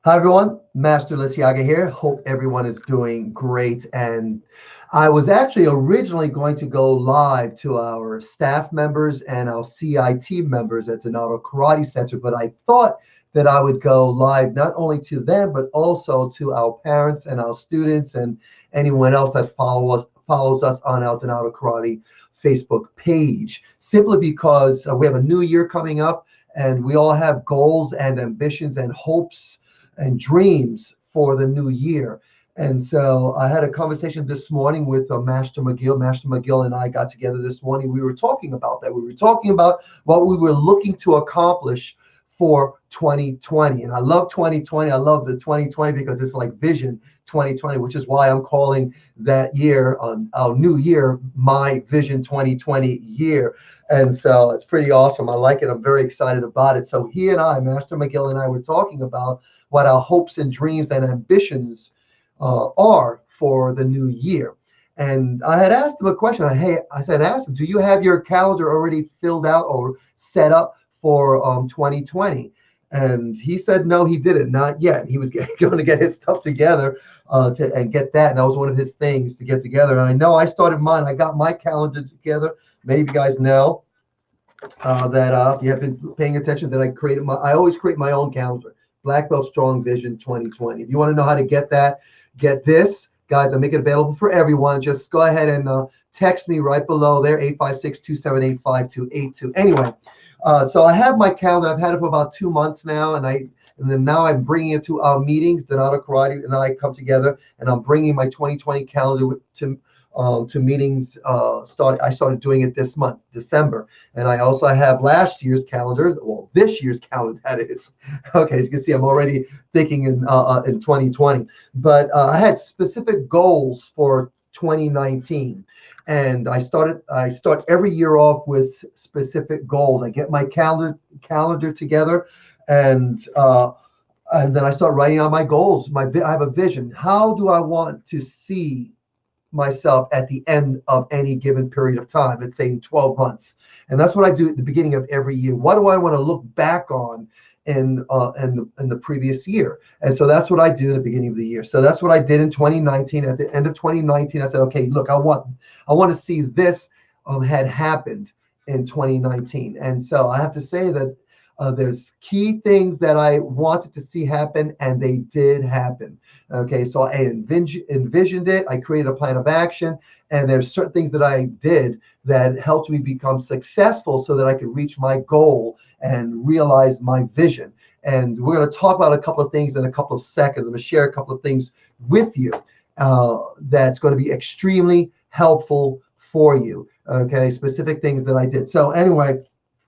Hi everyone, Master Liciaga here. Hope everyone is doing great. And I was actually originally going to go live to our staff members and our CIT members at the Naruto Karate Center, but I thought that I would go live not only to them, but also to our parents and our students and anyone else that follows us on our Donato Karate Facebook page, simply because we have a new year coming up and we all have goals and ambitions and hopes and dreams for the new year. And so I had a conversation this morning with Master McGill. Master McGill and I got together this morning. We were talking about that. We were talking about what we were looking to accomplish for 2020. And I love 2020. I love the 2020 because it's like Vision 2020, which is why I'm calling that year on our new year, my Vision 2020 year. And so it's pretty awesome. I like it. I'm very excited about it. So he and I, Master McGill and I, were talking about what our hopes and dreams and ambitions are for the new year. And I had asked him a question. Asked him, do you have your calendar already filled out or set up for 2020? And he said, no, he didn't, not yet. He was going to get his stuff together and get that. And that was one of his things to get together. And I know I started mine. I got my calendar together. Many of you guys know that if you have been paying attention, that I always create my own calendar. Black Belt Strong Vision 2020. If you want to know how to get that, get this. Guys, I make it available for everyone. Just go ahead and text me right below there, 856-278-5282. Anyway, so I have my calendar. I've had it for about 2 months now, and then now I'm bringing it to our meetings. Donato Karate and I come together, and I'm bringing my 2020 calendar to meetings. I started doing it this month, December, and I also have last year's calendar. Well, this year's calendar, that is. Okay, as you can see, I'm already thinking in 2020. But I had specific goals for 2019, and I start every year off with specific goals. I get my calendar together, and then I start writing out my goals. I have a vision. How do I want to see myself at the end of any given period of time, let's say in 12 months? And that's what I do at the beginning of every year. What do I want to look back on in the previous year? And so that's what I do at the beginning of the year. So that's what I did in 2019. At the end of 2019, I said, okay, look, I want to see this had happened in 2019. And so I have to say that there's key things that I wanted to see happen, and they did happen. Okay, so I envisioned it. I created a plan of action, and there's certain things that I did that helped me become successful so that I could reach my goal and realize my vision. And we're going to talk about a couple of things in a couple of seconds. I'm going to share a couple of things with you that's going to be extremely helpful for you. Okay, specific things that I did. So anyway,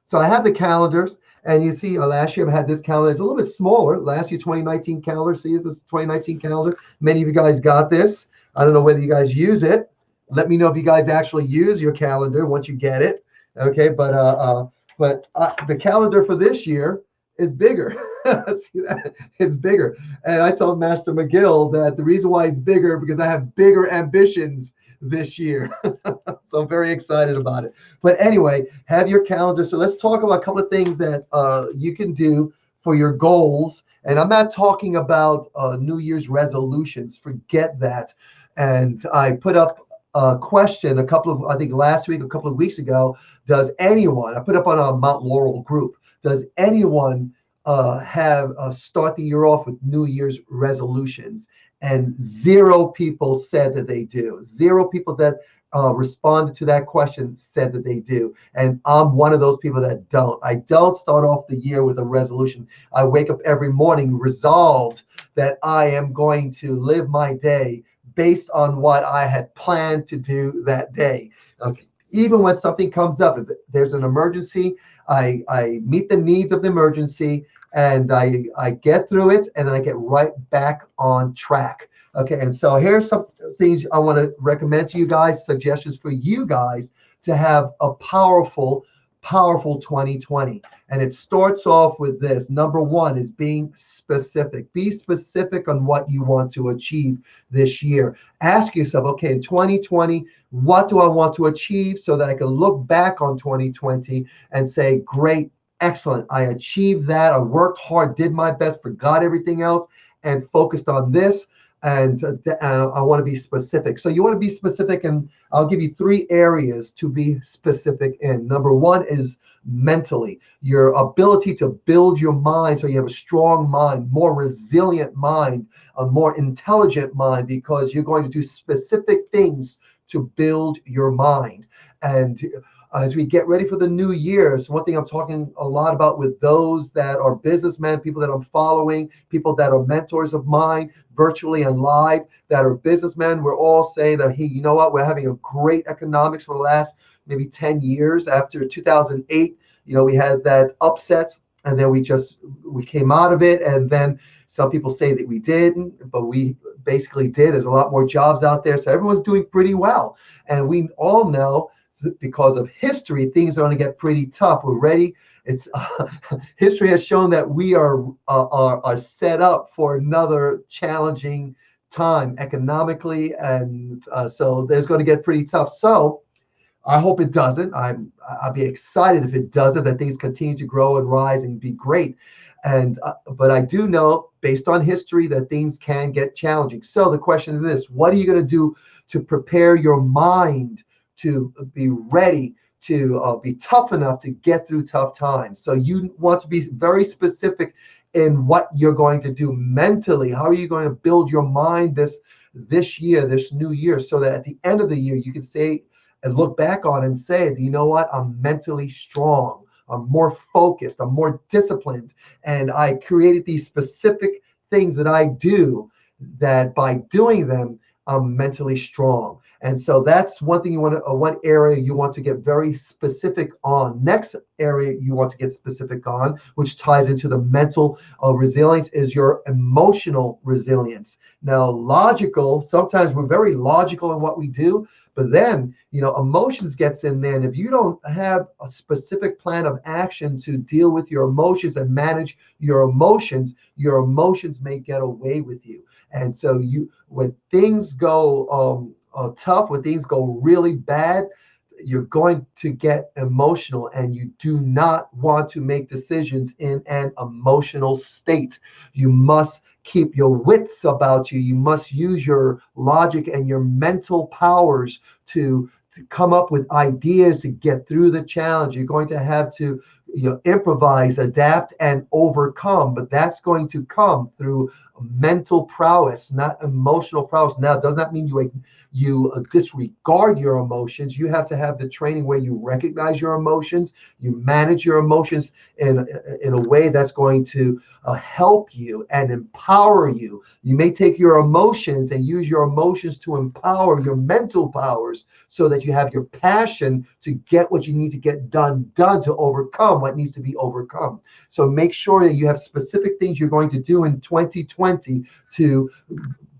so I have the calendars. And you see, last year I had this calendar. It's a little bit smaller. Last year, 2019 calendar. See, this is 2019 calendar. Many of you guys got this. I don't know whether you guys use it. Let me know if you guys actually use your calendar once you get it. Okay, but the calendar for this year is bigger. See that? It's bigger. And I told Master McGill that the reason why it's bigger because I have bigger ambitions this year. So I'm very excited about it. But anyway, have your calendar. So let's talk about a couple of things that you can do for your goals. And I'm not talking about New Year's resolutions. Forget that. And I put up a question I think last week, a couple of weeks ago. I put up on a Mount Laurel group, does anyone start the year off with New Year's resolutions? And 0 people said that they do. 0 people that responded to that question said that they do. And I'm one of those people that don't. I don't start off the year with a resolution. I wake up every morning resolved that I am going to live my day based on what I had planned to do that day. Okay. Even when something comes up, if there's an emergency, I meet the needs of the emergency, and I get through it, and then I get right back on track. Okay, and so here's some things I want to recommend to you guys, suggestions for you guys to have a powerful 2020. And it starts off with this. Number 1 is being specific. Be specific on what you want to achieve this year. Ask yourself, okay, in 2020, what do I want to achieve so that I can look back on 2020 and say, great, excellent. I achieved that. I worked hard, did my best, forgot everything else, and focused on this. And I want to be specific. So you want to be specific, and I'll give you 3 areas to be specific in. Number 1 is mentally, your ability to build your mind so you have a strong mind, more resilient mind, a more intelligent mind, because you're going to do specific things to build your mind. And as we get ready for the new year, so one thing I'm talking a lot about with those that are businessmen, people that I'm following, people that are mentors of mine, virtually and live, that are businessmen, we're all saying that, hey, you know what, we're having a great economics for the last maybe 10 years. After 2008, we had that upset, and then we came out of it. And then some people say that we didn't, but we basically did. There's a lot more jobs out there, so everyone's doing pretty well. And we all know, because of history, things are going to get pretty tough. We're ready. It's history has shown that we are set up for another challenging time economically, and so there's going to get pretty tough. So I hope it doesn't. I'll be excited if it doesn't, that things continue to grow and rise and be great. And but I do know, based on history, that things can get challenging. So the question is this: what are you going to do to prepare your mind to be ready to be tough enough to get through tough times? So you want to be very specific in what you're going to do mentally. How are you going to build your mind this year, this new year, so that at the end of the year you can say and look back on and say, you know what, I'm mentally strong, I'm more focused, I'm more disciplined, and I created these specific things that I do, that by doing them, I'm mentally strong. And so that's one thing one area you want to get very specific on. Next area you want to get specific on, which ties into the mental resilience, is your emotional resilience. Now, sometimes we're very logical in what we do, but then, emotions gets in there. And if you don't have a specific plan of action to deal with your emotions and manage your emotions may get away with you. And so when things go tough, when things go really bad, you're going to get emotional, and you do not want to make decisions in an emotional state. You must keep your wits about you. You must use your logic and your mental powers to come up with ideas to get through the challenge. You're going to have to improvise, adapt, and overcome, but that's going to come through mental prowess, not emotional prowess. Now, it does not mean you disregard your emotions. You have to have the training where you recognize your emotions, you manage your emotions in a way that's going to help you and empower you. You may take your emotions and use your emotions to empower your mental powers, so that you have your passion to get what you need to get done to overcome what needs to be overcome. So make sure that you have specific things you're going to do in 2020 to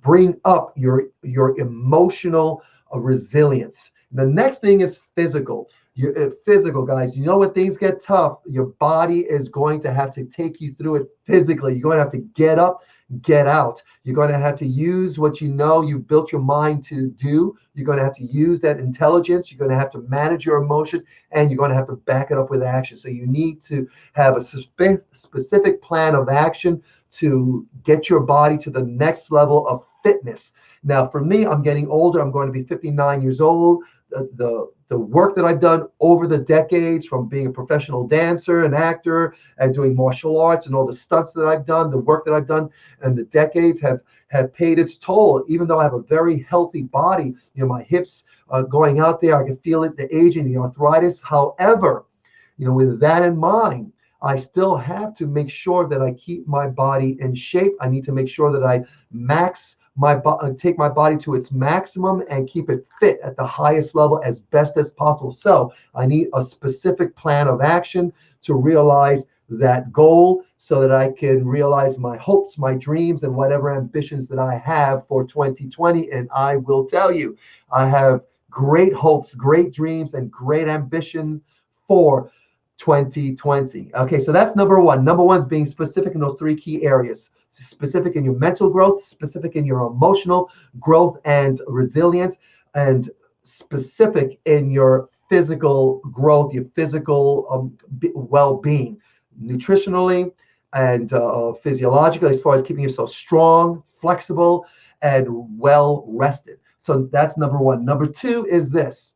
bring up your emotional resilience. The next thing is physical. Physical, guys. When things get tough, your body is going to have to take you through it physically. You're going to have to get up, get out. You're going to have to use what you've built your mind to do. You're going to have to use that intelligence. You're going to have to manage your emotions, and you're going to have to back it up with action. So you need to have a specific plan of action to get your body to the next level of fitness. Now, for me, I'm getting older. I'm going to be 59 years old. The work that I've done over the decades, from being a professional dancer and actor and doing martial arts and all the stunts that I've done, the work that I've done and the decades have paid its toll. Even though I have a very healthy body, my hips going out there, I can feel it, the aging, the arthritis. However, with that in mind, I still have to make sure that I keep my body in shape. I need to make sure that I take my body to its maximum and keep it fit at the highest level as best as possible. So I need a specific plan of action to realize that goal, so that I can realize my hopes, my dreams, and whatever ambitions that I have for 2020. And I will tell you, I have great hopes, great dreams, and great ambitions for 2020. Okay, so that's number one. Number one is being specific in those 3 key areas. Specific in your mental growth, specific in your emotional growth and resilience, and specific in your physical growth, your physical well-being. nutritionally and physiologically, as far as keeping yourself strong, flexible, and well rested. So that's number one. Number two is this.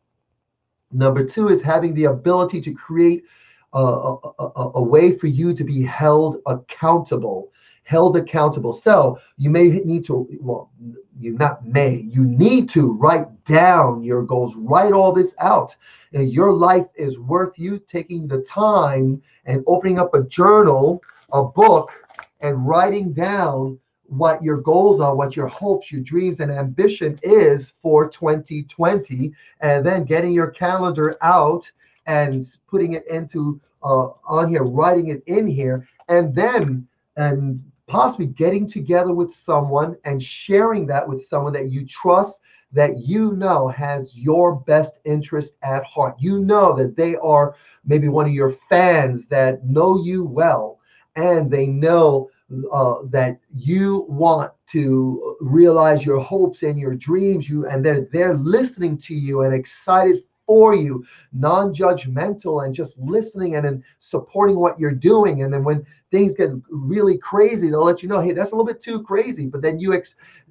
Number two is having the ability to create a way for you to be held accountable. Held accountable. So you may need to, well, you need to write down your goals, write all this out. And your life is worth you taking the time and opening up a journal, a book, and writing down what your goals are, what your hopes, your dreams, and ambition is for 2020, and then getting your calendar out and putting it into on here, writing it in here, and then and possibly getting together with someone and sharing that with someone that you trust, that you know has your best interest at heart. You know that they are maybe one of your fans that know you well, and they know that you want to realize your hopes and your dreams, and they're listening to you and excited for you, non-judgmental, and just listening and then supporting what you're doing. And then when things get really crazy, they'll let you know, hey, that's a little bit too crazy. But then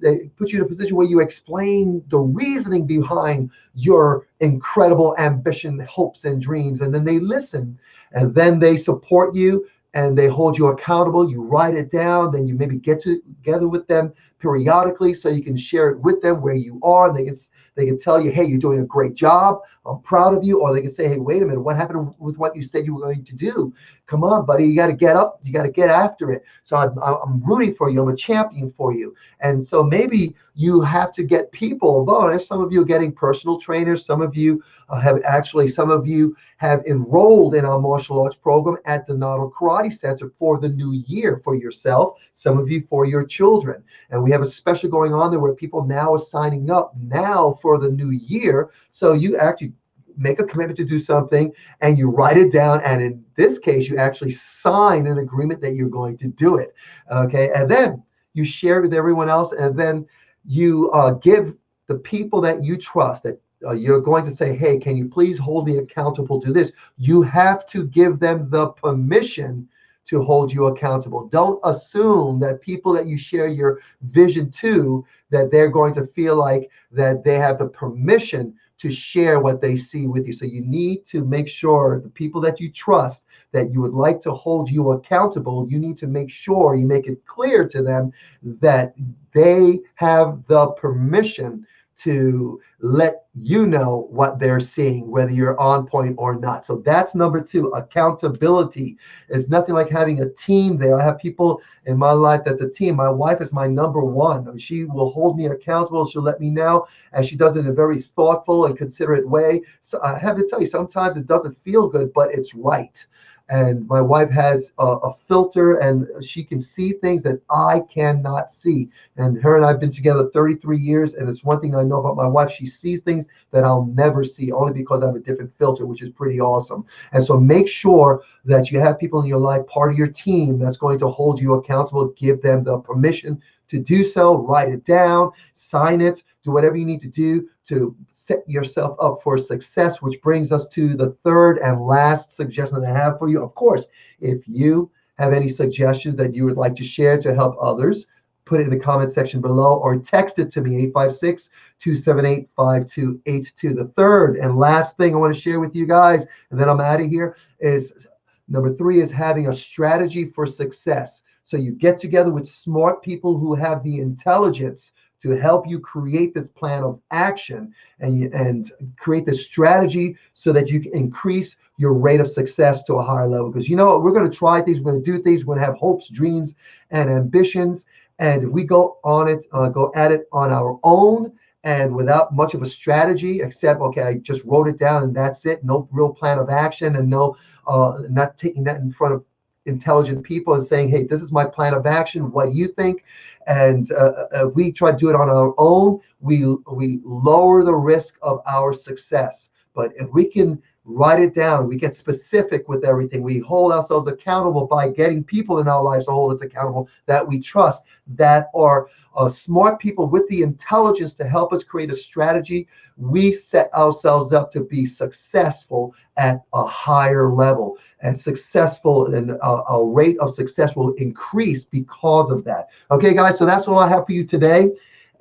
they put you in a position where you explain the reasoning behind your incredible ambition, hopes, and dreams. And then they listen, and then they support you, and they hold you accountable. You write it down, then you maybe get together with them periodically so you can share it with them where you are. And they can tell you, hey, you're doing a great job, I'm proud of you. Or they can say, hey, wait a minute, what happened with what you said you were going to do? Come on, buddy, you got to get up, you got to get after it. So I'm rooting for you, I'm a champion for you. And so maybe you have to get people involved. Some of you are getting personal trainers, some of you have enrolled in our martial arts program at the Laurel Karate Center for the new year for yourself, some of you for your children. And we have a special going on there where people now are signing up now for the new year. So you actually make a commitment to do something and you write it down. And in this case, you actually sign an agreement that you're going to do it. Okay. And then you share it with everyone else. And then you give the people that you trust, that you're going to say, hey, can you please hold me accountable to this? You have to give them the permission to hold you accountable. Don't assume that people that you share your vision to, that they're going to feel like that they have the permission to share what they see with you. So you need to make sure the people that you trust, that you would like to hold you accountable, you need to make sure you make it clear to them that they have the permission to let you know what they're seeing, whether you're on point or not. So that's number two, accountability. It's nothing like having a team there. I have people in my life that's a team. My wife is my number one. I mean, she will hold me accountable. She'll let me know, and she does it in a very thoughtful and considerate way. So I have to tell you, sometimes it doesn't feel good, but it's right. And my wife has a filter, and she can see things that I cannot see. And her and I have been together 33 years. And it's one thing I know about my wife. She sees things that I'll never see, only because I have a different filter, which is pretty awesome. And so make sure that you have people in your life, part of your team, that's going to hold you accountable. Give them the permission to do so. Write it down, sign it, do whatever you need to do to set yourself up for success, which brings us to the third and last suggestion I have for you. Of course, if you have any suggestions that you would like to share to help others, put it in the comment section below or text it to me, 856-278-5282. The third and last thing I want to share with you guys, and then I'm out of here, is number three, is having a strategy for success. So you get together with smart people who have the intelligence to help you create this plan of action and create this strategy so that you can increase your rate of success to a higher level. Because you know what, we're going to try things, we're going to do things, we're going to have hopes, dreams, and ambitions. And if we go at it on our own and without much of a strategy, except, okay, I just wrote it down and that's it, no real plan of action, and no, not taking that in front of intelligent people and saying, hey, this is my plan of action, what do you think? And we try to do it on our own, we lower the risk of our success. But if we can write it down. We get specific with everything. We hold ourselves accountable by getting people in our lives to hold us accountable that we trust, that are smart people with the intelligence to help us create a strategy. We set ourselves up to be successful at a higher level, and successful, and a rate of success will increase because of that. Okay, guys, so that's all I have for you today.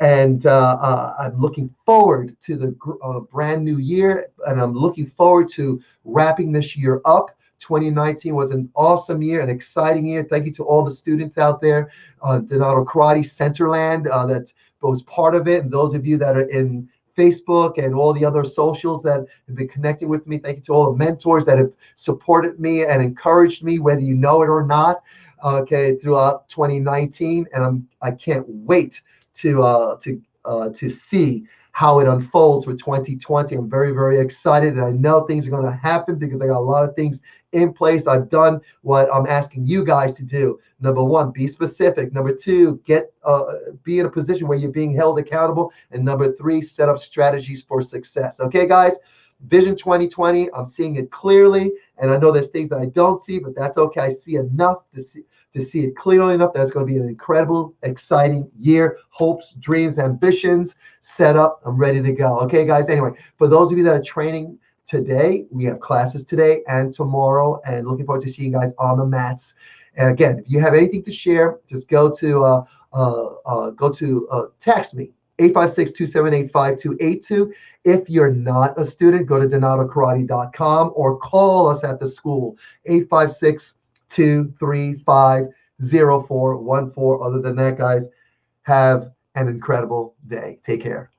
And I'm looking forward to the brand new year, and I'm looking forward to wrapping this year up. 2019 was an awesome year, an exciting year. Thank you to all the students out there on Donato Karate Centerland that was part of it, and those of you that are in Facebook and all the other socials that have been connecting with me. Thank you to all the mentors that have supported me and encouraged me, whether you know it or not, okay, throughout 2019. And I can't wait to see how it unfolds for 2020. I'm very, very excited, and I know things are going to happen because I got a lot of things in place. I've done what I'm asking you guys to do. Number one, be specific. Number two, be in a position where you're being held accountable. And number three, set up strategies for success. Okay, guys? Vision 2020, I'm seeing it clearly, and I know there's things that I don't see, but that's okay. I see enough to see it clearly enough. That's going to be an incredible, exciting year. Hopes, dreams, ambitions set up. I'm ready to go. Okay, guys. Anyway, for those of you that are training today, we have classes today and tomorrow, and looking forward to seeing you guys on the mats. And again, if you have anything to share, just go to text me. 856-278-5282. If you're not a student, go to donatokarate.com or call us at the school, 856-235-0414. Other than that, guys, have an incredible day. Take care.